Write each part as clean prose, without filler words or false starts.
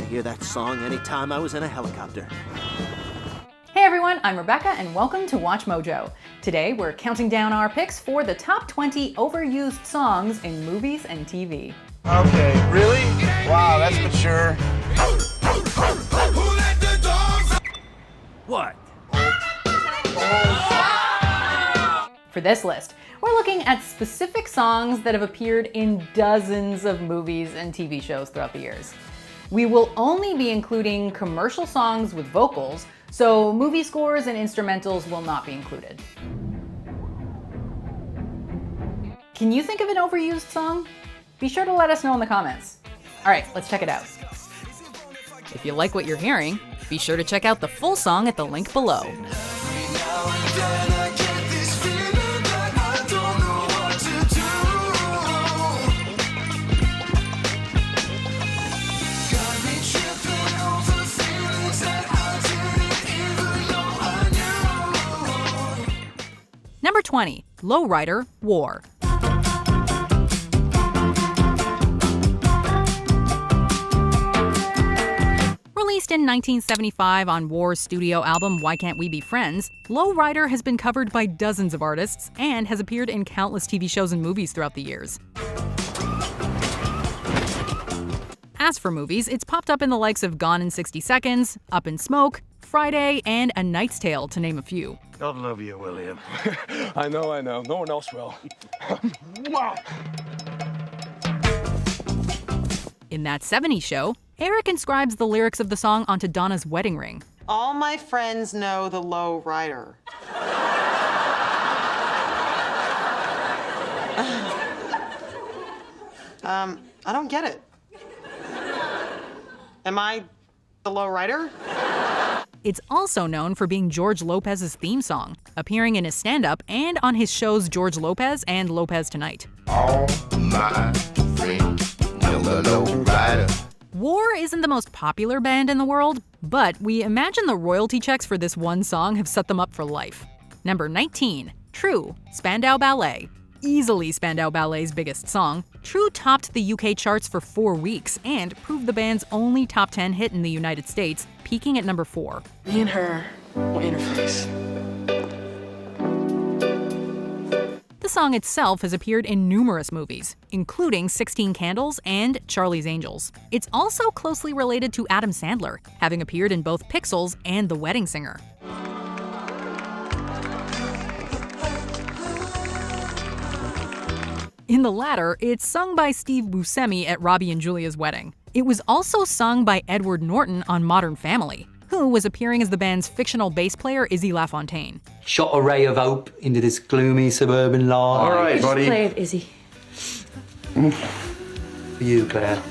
hear that song anytime I was in a helicopter. Hey everyone, I'm Rebecca and welcome to Watch Mojo. Today we're counting down our picks for the top 20 overused songs in movies and TV. Okay, really? Wow, that's mature. What? For this list, we're looking at specific songs that have appeared in dozens of movies and TV shows throughout the years. We will only be including commercial songs with vocals, so movie scores and instrumentals will not be included. Can you think of an overused song? Be sure to let us know in the comments. All right, let's check it out. If you like what you're hearing, be sure to check out the full song at the link below. Number 20, Lowrider, War. Released in 1975 on War's studio album Why Can't We Be Friends, Lowrider has been covered by dozens of artists and has appeared in countless TV shows and movies throughout the years. As for movies, it's popped up in the likes of Gone in 60 Seconds, Up in Smoke, Friday, and A Knight's Tale, to name a few. God love you, William. I know. No one else will. In that 70s show, Eric inscribes the lyrics of the song onto Donna's wedding ring. All my friends know the low rider. I don't get it. Am I the low rider? It's also known for being George Lopez's theme song, appearing in his stand-up and on his shows George Lopez and Lopez Tonight. All my friends know the low rider. War isn't the most popular band in the world, but we imagine the royalty checks for this one song have set them up for life. Number 19, True, Spandau Ballet. Easily Spandau Ballet's biggest song, True topped the UK charts for 4 weeks and proved the band's only top 10 hit in the United States, peaking at number 4. Me and her will interface. The song itself has appeared in numerous movies, including 16 Candles and Charlie's Angels. It's also closely related to Adam Sandler, having appeared in both Pixels and The Wedding Singer. In the latter, it's sung by Steve Buscemi at Robbie and Julia's wedding. It was also sung by Edward Norton on Modern Family, who was appearing as the band's fictional bass player Izzy LaFontaine. Shot a ray of hope into this gloomy suburban life. All right, buddy. Play it, Izzy. For you, Claire.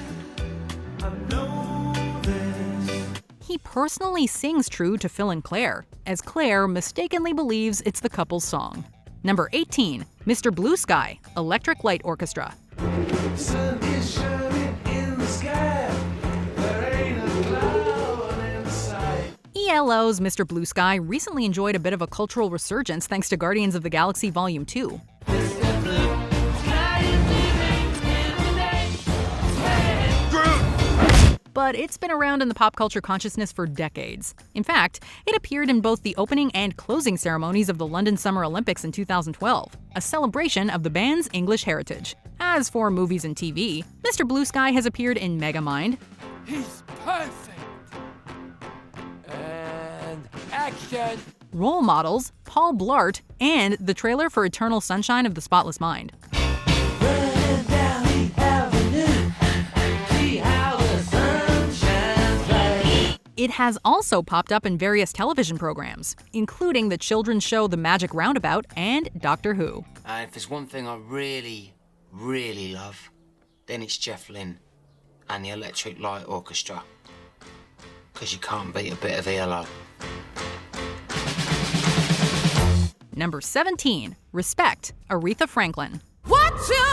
He personally sings True to Phil and Claire, as Claire mistakenly believes it's the couple's song. Number 18, Mr. Blue Sky, Electric Light Orchestra. ELO's Mr. Blue Sky recently enjoyed a bit of a cultural resurgence thanks to Guardians of the Galaxy Volume 2. But it's been around in the pop culture consciousness for decades. In fact, it appeared in both the opening and closing ceremonies of the London Summer Olympics in 2012, a celebration of the band's English heritage. As for movies and TV, Mr. Blue Sky has appeared in Megamind, He's perfect. And action. Role Models, Paul Blart, and the trailer for Eternal Sunshine of the Spotless Mind. It has also popped up in various television programs, including the children's show The Magic Roundabout and Doctor Who. If there's one thing I really, really love, then it's Jeff Lynne and the Electric Light Orchestra. Because you can't beat a bit of ELO. Number 17, Respect, Aretha Franklin. What you,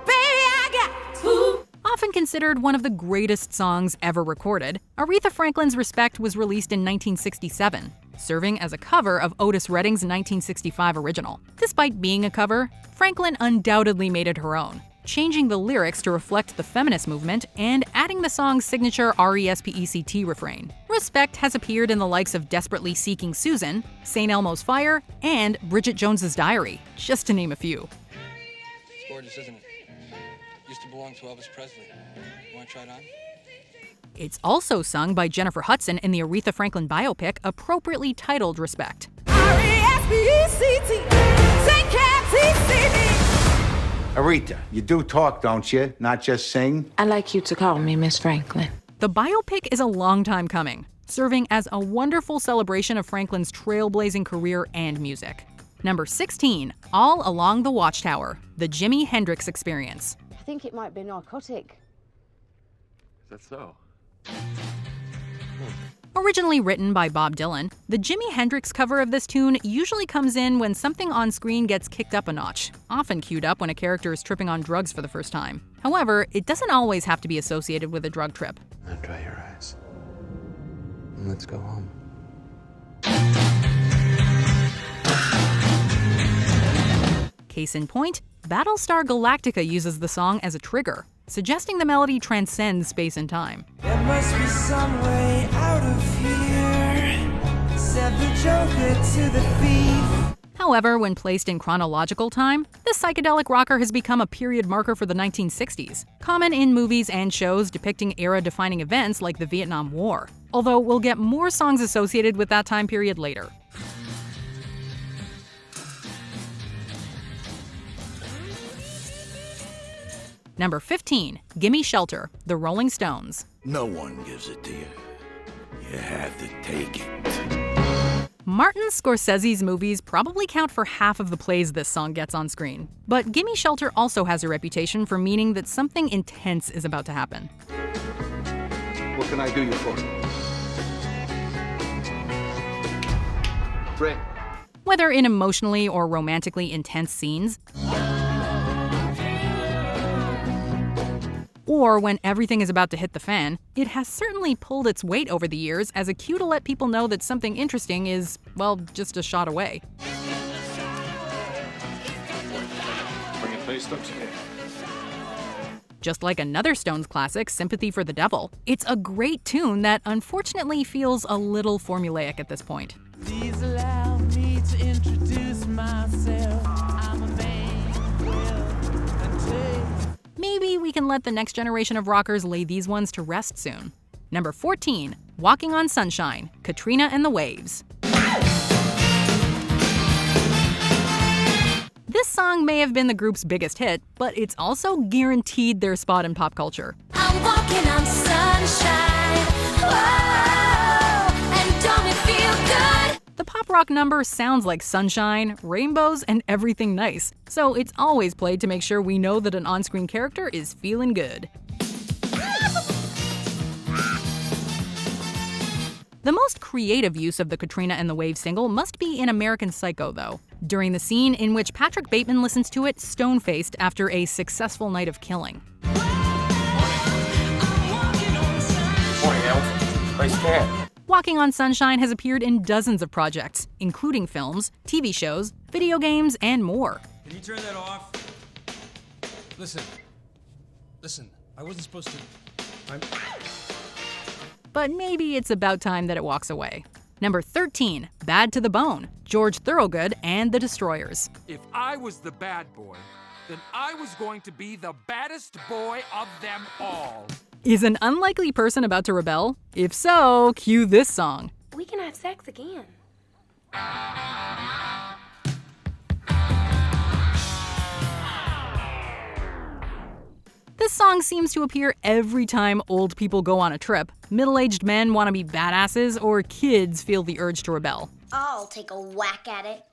baby, I got to. Often considered one of the greatest songs ever recorded, Aretha Franklin's Respect was released in 1967, serving as a cover of Otis Redding's 1965 original. Despite being a cover, Franklin undoubtedly made it her own, changing the lyrics to reflect the feminist movement and adding the song's signature RESPECT refrain. Respect has appeared in the likes of Desperately Seeking Susan, St. Elmo's Fire, and Bridget Jones's Diary, just to name a few. It's gorgeous, isn't it? Used to belong to Elvis Presley. You want to try it on? It's also sung by Jennifer Hudson in the Aretha Franklin biopic appropriately titled Respect. Aretha, you do talk, don't you? Not just sing? I like you to call me Miss Franklin. The biopic is a long time coming, serving as a wonderful celebration of Franklin's trailblazing career and music. Number 16, All Along the Watchtower, the Jimi Hendrix Experience. I think it might be narcotic. Is that so? Originally written by Bob Dylan, the Jimi Hendrix cover of this tune usually comes in when something on screen gets kicked up a notch, often queued up when a character is tripping on drugs for the first time. However, it doesn't always have to be associated with a drug trip. Now dry your eyes. And let's go home. Case in point, Battlestar Galactica uses the song as a trigger, suggesting the melody transcends space and time. There must be some way out of here, said the Joker to the thief. However, when placed in chronological time, this psychedelic rocker has become a period marker for the 1960s, common in movies and shows depicting era-defining events like the Vietnam War, although we'll get more songs associated with that time period later. Number 15, Gimme Shelter, the Rolling Stones. No one gives it to you. You have to take it. Martin Scorsese's movies probably count for half of the plays this song gets on screen. But Gimme Shelter also has a reputation for meaning that something intense is about to happen. What can I do you for? Rick. Whether in emotionally or romantically intense scenes, or when everything is about to hit the fan, it has certainly pulled its weight over the years as a cue to let people know that something interesting is, well, just a shot away. Bring it placed up today. Just like another Stones classic, Sympathy for the Devil, it's a great tune that unfortunately feels a little formulaic at this point. Please allow me to introduce myself. I'm a man, will and taste. Maybe we can let the next generation of rockers lay these ones to rest soon. Number 14, Walking on Sunshine, Katrina and the Waves. This song may have been the group's biggest hit, but it's also guaranteed their spot in pop culture. I'm walking on sunshine, whoa, and don't it feel good? The pop rock number sounds like sunshine, rainbows, and everything nice, so it's always played to make sure we know that an on-screen character is feeling good. The most creative use of the Katrina and the Waves single must be in American Psycho, though, during the scene in which Patrick Bateman listens to it stone-faced after a successful night of killing. Morning, Al. Nice cat. Walking on Sunshine has appeared in dozens of projects, including films, TV shows, video games, and more. Can you turn that off? Listen, I wasn't supposed to. But maybe it's about time that it walks away. Number 13, Bad to the Bone, George Thorogood and the Destroyers. If I was the bad boy, then I was going to be the baddest boy of them all. Is an unlikely person about to rebel? If so, cue this song. We can have sex again. This song seems to appear every time old people go on a trip, middle-aged men want to be badasses, or kids feel the urge to rebel. I'll take a whack at it.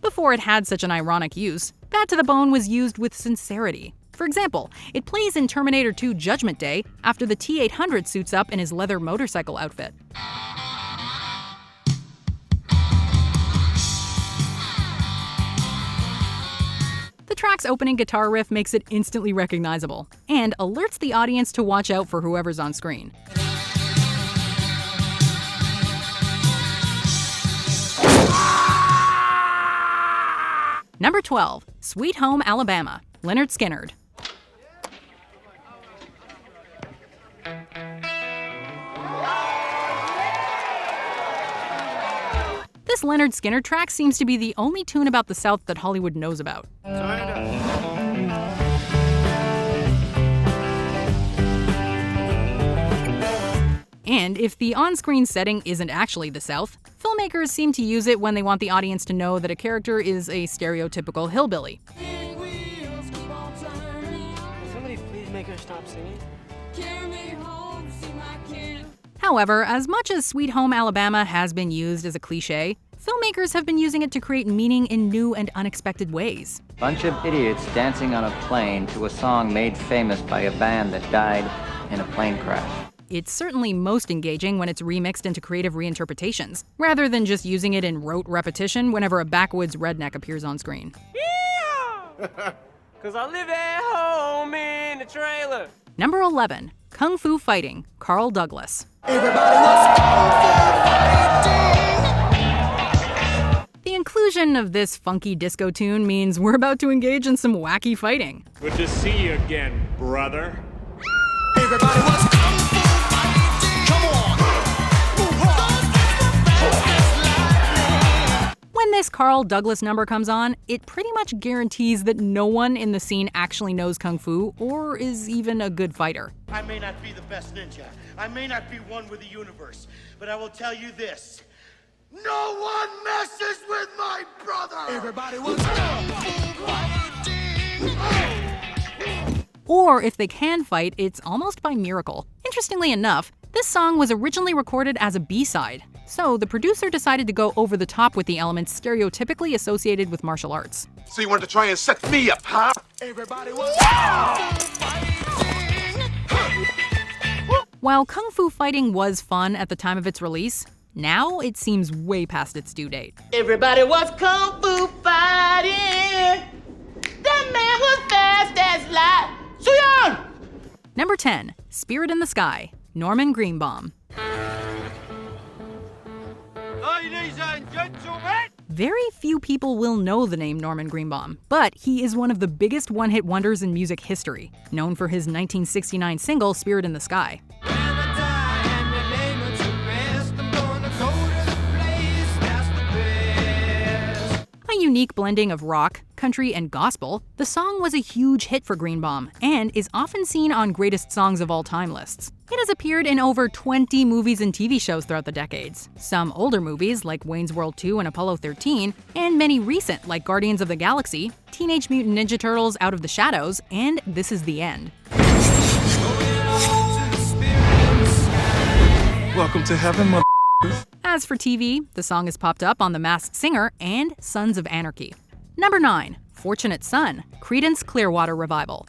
Before it had such an ironic use, Bad to the Bone was used with sincerity. For example, it plays in Terminator 2 Judgment Day after the T-800 suits up in his leather motorcycle outfit. The track's opening guitar riff makes it instantly recognizable, and alerts the audience to watch out for whoever's on screen. Number 12, Sweet Home Alabama, Lynyrd Skynyrd. This Lynyrd Skynyrd track seems to be the only tune about the South that Hollywood knows about. And if the on-screen setting isn't actually the South, filmmakers seem to use it when they want the audience to know that a character is a stereotypical hillbilly. Somebody please make her stop singing? However, as much as Sweet Home Alabama has been used as a cliche, filmmakers have been using it to create meaning in new and unexpected ways. Bunch of idiots dancing on a plane to a song made famous by a band that died in a plane crash. It's certainly most engaging when it's remixed into creative reinterpretations, rather than just using it in rote repetition whenever a backwoods redneck appears on screen. Yeah! Cause I live at home in a trailer. Number 11, Kung Fu Fighting, Carl Douglas. Everybody was kung fu fighting. The inclusion of this funky disco tune means we're about to engage in some wacky fighting. Good to see you again, brother. Everybody was kung fu fighting. Come on. Move on. When this Carl Douglas number comes on, it pretty much guarantees that no one in the scene actually knows Kung Fu or is even a good fighter. I may not be the best ninja. I may not be one with the universe. But I will tell you this. No one messes with my brother! Everybody was kung fu fighting. Or if they can fight, it's almost by miracle. Interestingly enough, this song was originally recorded as a B-side. So the producer decided to go over the top with the elements stereotypically associated with martial arts. So you wanted to try and set me up, huh? Everybody was While Kung Fu Fighting was fun at the time of its release, now it seems way past its due date. Everybody was kung fu fighting. That man was fast as light. Suyan! Number 10, Spirit in the Sky, Norman Greenbaum. Ladies and gentlemen! Very few people will know the name Norman Greenbaum, but he is one of the biggest one-hit wonders in music history, known for his 1969 single, Spirit in the Sky. A unique blending of rock, country, and gospel, the song was a huge hit for Greenbaum and is often seen on greatest songs of all time lists. It has appeared in over 20 movies and TV shows throughout the decades, some older movies like Wayne's World 2 and Apollo 13, and many recent like Guardians of the Galaxy, Teenage Mutant Ninja Turtles Out of the Shadows, and This Is the End. Welcome to heaven, mother*****. As for TV, the song has popped up on The Masked Singer and Sons of Anarchy. Number 9, Fortunate Son, Creedence Clearwater Revival.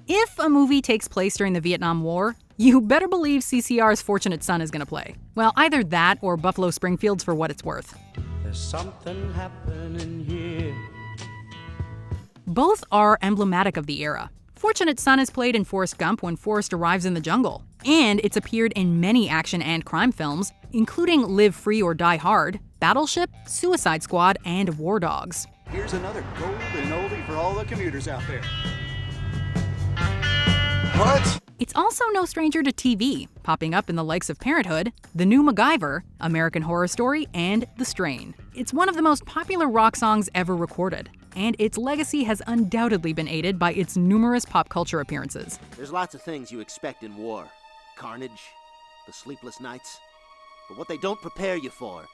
If a movie takes place during the Vietnam War, you better believe CCR's Fortunate Son is gonna play. Well, either that or Buffalo Springfield's For What It's Worth. There's something happening here. Both are emblematic of the era. Fortunate Son is played in Forrest Gump when Forrest arrives in the jungle, and it's appeared in many action and crime films, including Live Free or Die Hard, Battleship, Suicide Squad, and War Dogs. Here's another golden oldie for all the commuters out there. What? It's also no stranger to TV, popping up in the likes of Parenthood, The New MacGyver, American Horror Story, and The Strain. It's one of the most popular rock songs ever recorded, and its legacy has undoubtedly been aided by its numerous pop culture appearances. There's lots of things you expect in war. Carnage, the sleepless nights. But what they don't prepare you for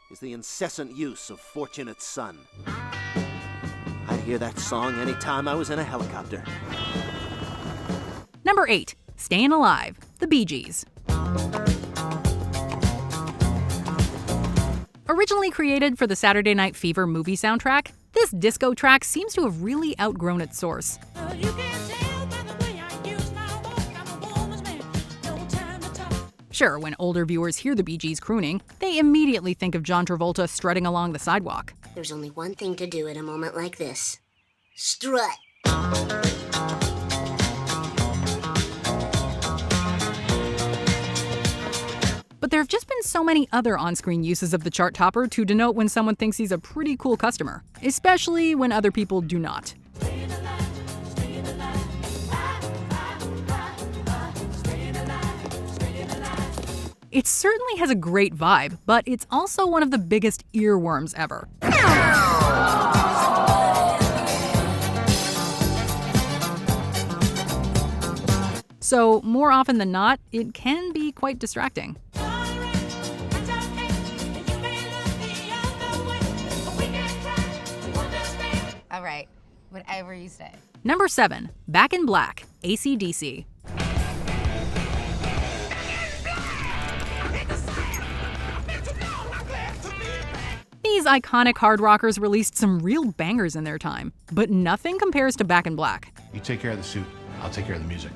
is the incessant use of Fortunate Son. I'd hear that song anytime I was in a helicopter. Number 8, Stayin' Alive, The Bee Gees. Originally created for the Saturday Night Fever movie soundtrack, this disco track seems to have really outgrown its source. Sure, when older viewers hear the Bee Gees crooning, they immediately think of John Travolta strutting along the sidewalk. There's only one thing to do at a moment like this. Strut. But there have just been so many other on-screen uses of the chart topper to denote when someone thinks he's a pretty cool customer, especially when other people do not. It certainly has a great vibe, but it's also one of the biggest earworms ever. So, more often than not, it can be quite distracting. All right, whatever you say. Number 7, Back in Black, AC/DC. These iconic hard rockers released some real bangers in their time, but nothing compares to Back in Black. You take care of the suit, I'll take care of the music.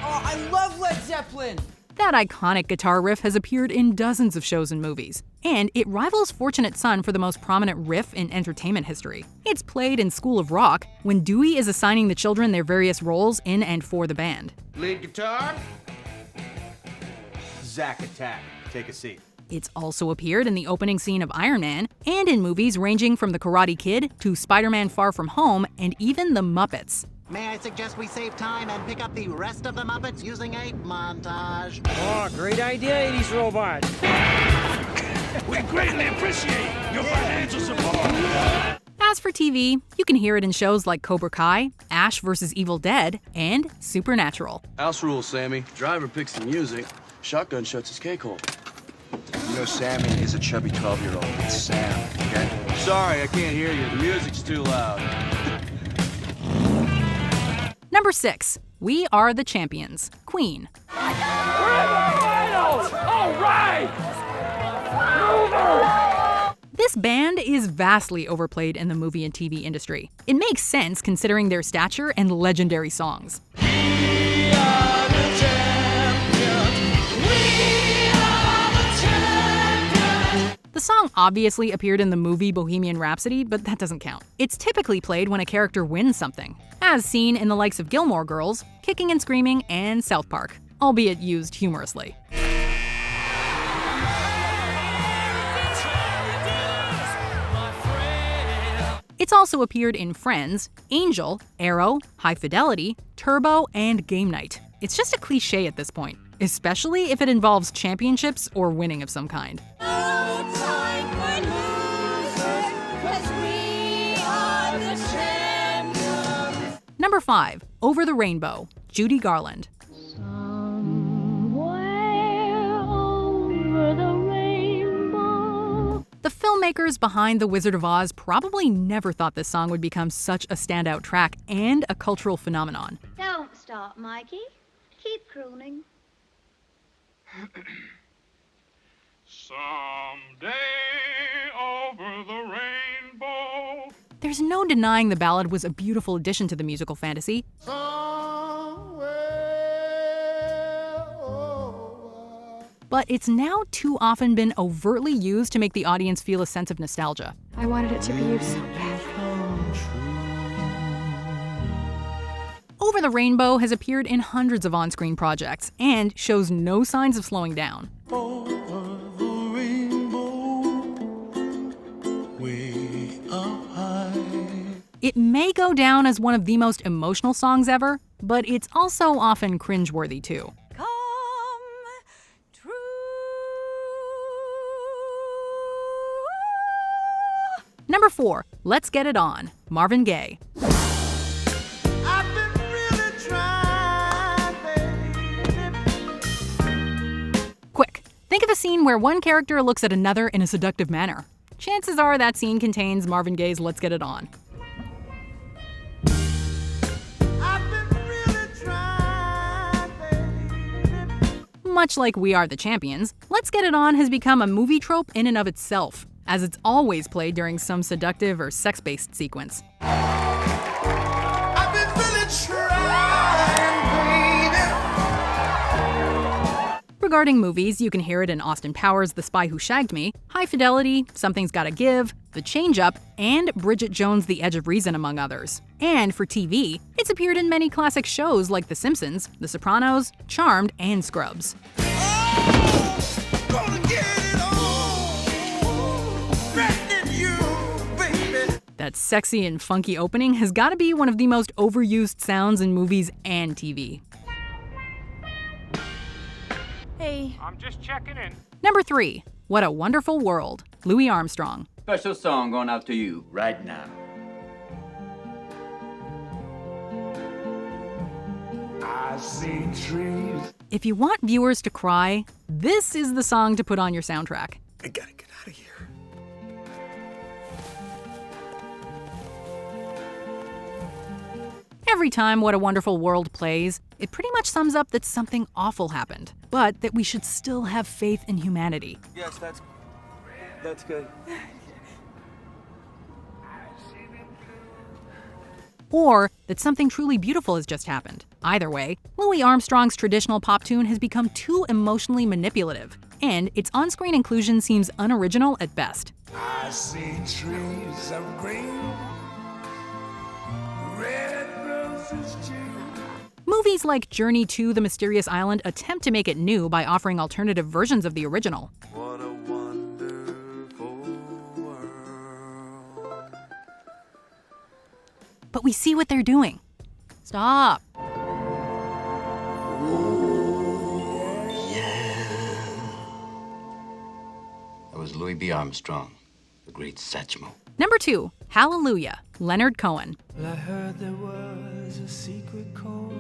Oh, I love Led Zeppelin! That iconic guitar riff has appeared in dozens of shows and movies, and it rivals Fortunate Son for the most prominent riff in entertainment history. It's played in School of Rock when Dewey is assigning the children their various roles in and for the band. Lead guitar. Zack Attack. Take a seat. It's also appeared in the opening scene of Iron Man, and in movies ranging from The Karate Kid to Spider-Man Far From Home, and even The Muppets. May I suggest we save time and pick up the rest of the Muppets using a montage? Oh, great idea, 80s robot. We greatly appreciate your financial support. As for TV, you can hear it in shows like Cobra Kai, Ash vs. Evil Dead, and Supernatural. House rules, Sammy. Driver picks the music. Shotgun shuts his cake hole. You know Sammy is a chubby 12-year-old. It's Sam, okay? Sorry, I can't hear you. The music's too loud. Number 6, We Are the Champions, Queen. We're in the finals! All right! This band is vastly overplayed in the movie and TV industry. It makes sense considering their stature and legendary songs. The song obviously appeared in the movie Bohemian Rhapsody, but that doesn't count. It's typically played when a character wins something, as seen in the likes of Gilmore Girls, Kicking and Screaming, and South Park, albeit used humorously. It's also appeared in Friends, Angel, Arrow, High Fidelity, Turbo, and Game Night. It's just a cliche at this point, especially if it involves championships or winning of some kind. Number 5, Over the Rainbow, Judy Garland. The filmmakers behind The Wizard of Oz probably never thought this song would become such a standout track and a cultural phenomenon. Don't stop, Mikey. Keep crooning. Someday over the rainbow. There's no denying the ballad was a beautiful addition to the musical fantasy. But it's now too often been overtly used to make the audience feel a sense of nostalgia. I wanted it to be you so bad. Over the Rainbow has appeared in hundreds of on-screen projects and shows no signs of slowing down. It may go down as one of the most emotional songs ever, but it's also often cringeworthy too. Number 4, Let's Get It On, Marvin Gaye. Quick, think of a scene where one character looks at another in a seductive manner. Chances are that scene contains Marvin Gaye's Let's Get It On. Much like We Are the Champions, Let's Get It On has become a movie trope in and of itself, as it's always played during some seductive or sex-based sequence. I've been really trying, baby. Regarding movies, you can hear it in Austin Powers' The Spy Who Shagged Me, High Fidelity, Something's Gotta Give, The Change-Up, and Bridget Jones' The Edge of Reason, among others. And for TV, it's appeared in many classic shows like The Simpsons, The Sopranos, Charmed, and Scrubs. That sexy and funky opening has gotta be one of the most overused sounds in movies and TV. Hey. I'm just checking in. Number 3, What a Wonderful World, Louis Armstrong. Special song going out to you right now. I see trees. If you want viewers to cry, this is the song to put on your soundtrack. I gotta get out of here. Every time What a Wonderful World plays, it pretty much sums up that something awful happened, but that we should still have faith in humanity. Yes, that's good. Or that something truly beautiful has just happened. Either way, Louis Armstrong's traditional pop tune has become too emotionally manipulative, and its on-screen inclusion seems unoriginal at best. I see trees of green, red roses too. Movies like Journey to the Mysterious Island attempt to make it new by offering alternative versions of the original. What a wonderful world. But we see what they're doing. Stop. That was Louis B. Armstrong, the great Satchmo. Number 2, Hallelujah, Lynyrd Cohen. Well, I heard there was a secret chord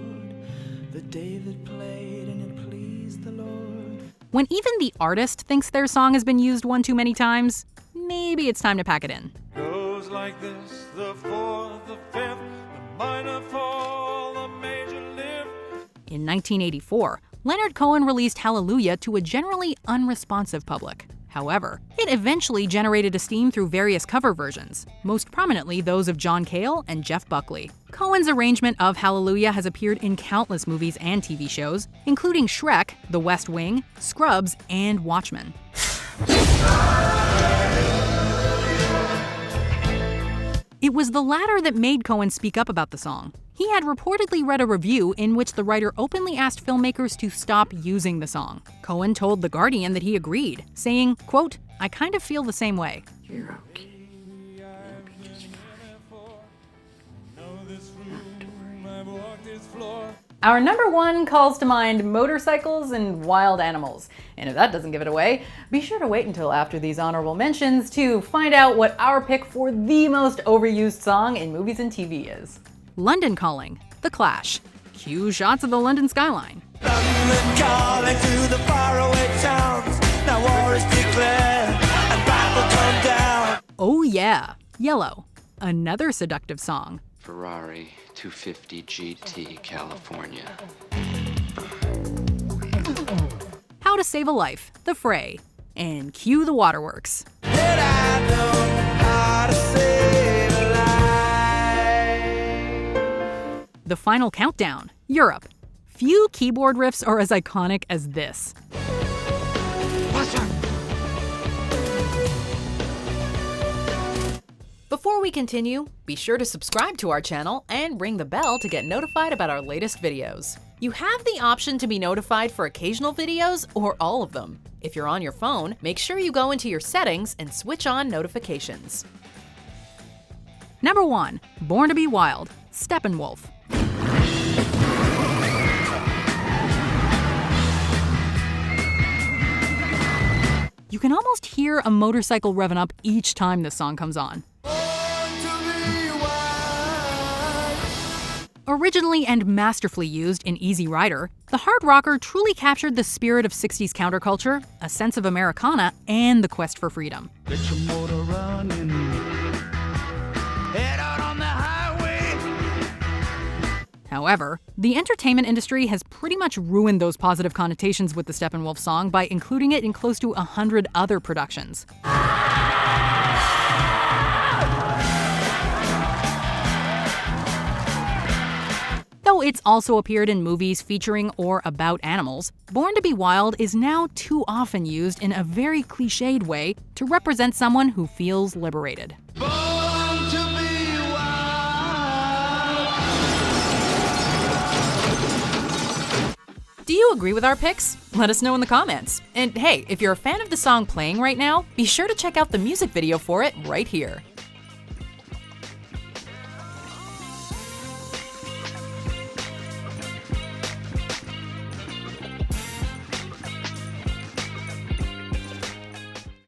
that David played and it pleased the Lord. When even the artist thinks their song has been used one too many times, maybe it's time to pack it in. Goes like this, the fourth, the fifth, the minor fall, the major lift. In 1984, Lynyrd Cohen released Hallelujah to a generally unresponsive public. However, it eventually generated esteem through various cover versions, most prominently those of John Cale and Jeff Buckley. Cohen's arrangement of Hallelujah has appeared in countless movies and TV shows, including Shrek, The West Wing, Scrubs, and Watchmen. It was the latter that made Cohen speak up about the song. He had reportedly read a review in which the writer openly asked filmmakers to stop using the song. Cohen told The Guardian that he agreed, saying, quote, "I kind of feel the same way." You're okay. Our number 1 calls to mind motorcycles and wild animals. And if that doesn't give it away, be sure to wait until after these honorable mentions to find out what our pick for the most overused song in movies and TV is. London Calling, The Clash. Cue shots of the London skyline. London calling to the faraway towns. Now war is declared and battle come down. Oh yeah, Yellow. Another seductive song. Ferrari 250 GT, California. How to Save a Life, The Fray. And cue the waterworks. The Final Countdown, Europe. Few keyboard riffs are as iconic as this. Before we continue, be sure to subscribe to our channel and ring the bell to get notified about our latest videos. You have the option to be notified for occasional videos or all of them. If you're on your phone, make sure you go into your settings and switch on notifications. Number 1, Born to be Wild, Steppenwolf. You can almost hear a motorcycle revving up each time this song comes on. Originally and masterfully used in Easy Rider, the hard rocker truly captured the spirit of 60s counterculture, a sense of Americana, and the quest for freedom. Get your motor running. Head out on the highway. However, the entertainment industry has pretty much ruined those positive connotations with the Steppenwolf song by including it in close to 100 other productions. Though Though it's also appeared in movies featuring or about animals, Born to Be Wild is now too often used in a very cliched way to represent someone who feels liberated. Do you agree with our picks? Let us know in the comments. And hey, if you're a fan of the song playing right now, be sure to check out the music video for it right here.